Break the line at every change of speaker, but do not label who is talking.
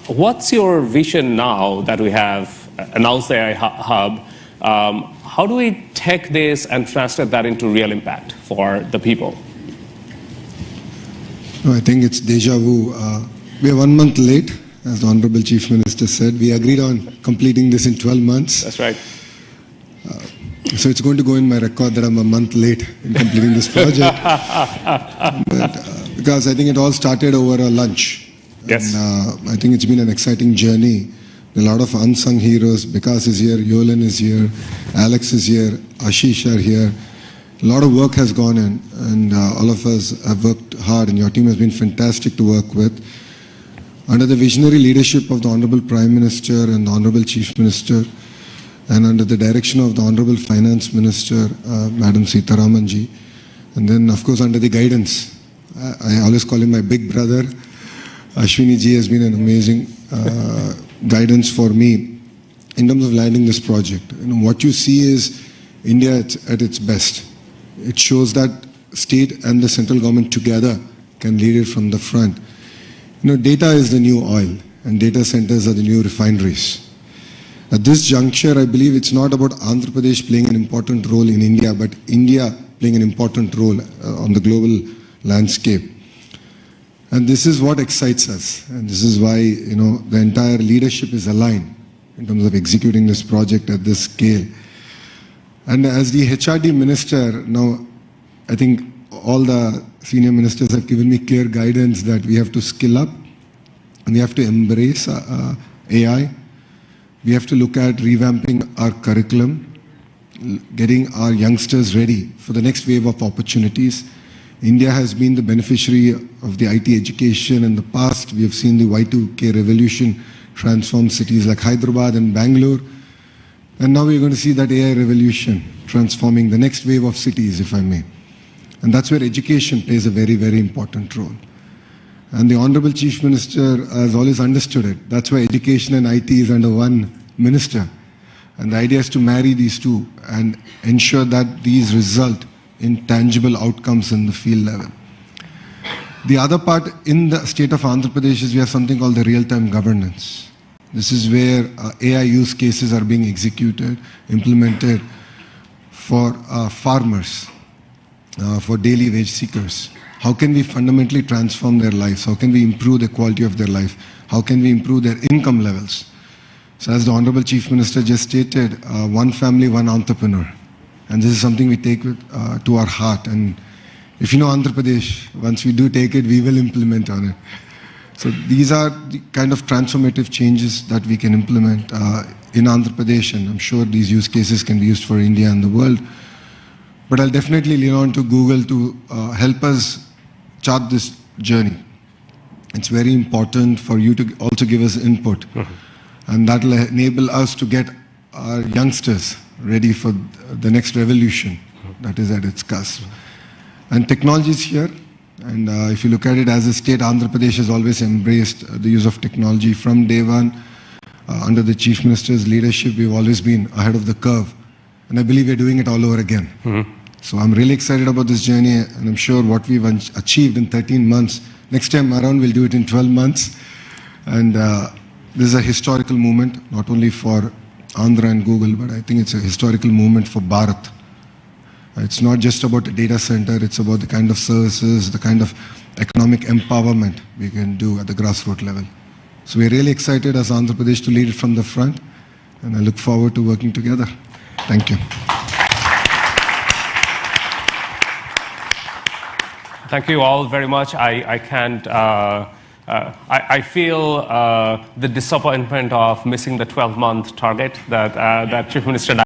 What's your vision now that we have announced the AI Hub? How do we take this and translate that into real impact for the people?
I think it's deja vu. We are 1 month late, as the Honorable Chief Minister said. We agreed on completing this in 12 months.
That's right.
So it's going to go in my record that I'm a month late in completing this project. Because I think it all started over a lunch.
Yes.
And, I think it's been an exciting journey. A lot of unsung heroes. Vikas is here, Yolan is here, Alex is here, Ashish are here. A lot of work has gone in, and all of us have worked hard, and your team has been fantastic to work with. Under the visionary leadership of the Honorable Prime Minister and the Honorable Chief Minister, and under the direction of the Honorable Finance Minister, Madam Sitharaman ji, and then of course under the guidance, I always call him my big brother, Ashwini ji has been an amazing guidance for me in terms of landing this project. What you see is India at its best. It shows that state and the central government together can lead it from the front. Data is the new oil, and data centers are the new refineries. At this juncture, I believe it's not about Andhra Pradesh playing an important role in India, but India playing an important role on the global landscape. And this is what excites us, and this is why the entire leadership is aligned in terms of executing this project at this scale. And as the HRD minister, now I think all the senior ministers have given me clear guidance that we have to skill up, and we have to embrace AI. We have to look at revamping our curriculum, getting our youngsters ready for the next wave of opportunities. India has been the beneficiary of the IT education. In the past, we have seen the Y2K revolution transform cities like Hyderabad and Bangalore. And now we're going to see that AI revolution transforming the next wave of cities, if I may. And that's where education plays a very, very important role. And the Honorable Chief Minister has always understood it. That's why education and IT is under one minister. And the idea is to marry these two and ensure that these result in tangible outcomes in the field level. The other part in the state of Andhra Pradesh is we have something called the real-time governance. This is where AI use cases are being executed, implemented for farmers, for daily wage seekers. How can we fundamentally transform their lives? How can we improve the quality of their life? How can we improve their income levels? So as the Honorable Chief Minister just stated, one family, one entrepreneur. And this is something we take to our heart. And if you know Andhra Pradesh, once we do take it, we will implement on it. So these are the kind of transformative changes that we can implement in Andhra Pradesh, and I'm sure these use cases can be used for India and the world. But I'll definitely lean on to Google to help us chart this journey. It's very important for you to also give us input, and that will enable us to get our youngsters ready for the next revolution that is at its cusp. And technology is here. And if you look at it as a state, Andhra Pradesh has always embraced the use of technology from day one. Under the Chief Minister's leadership, we've always been ahead of the curve. And I believe we're doing it all over again. So I'm really excited about this journey, and I'm sure what we've achieved in 13 months, next time around we'll do it in 12 months. And this is a historical moment, not only for Andhra and Google, but I think it's a historical moment for Bharat. It's not just about a data center, it's about the kind of services, the kind of economic empowerment we can do at the grassroots level. So we're really excited as Andhra Pradesh to lead it from the front, and I look forward to working together. Thank you.
Thank you all very much. I can't, I feel the disappointment of missing the 12-month target that Chief Minister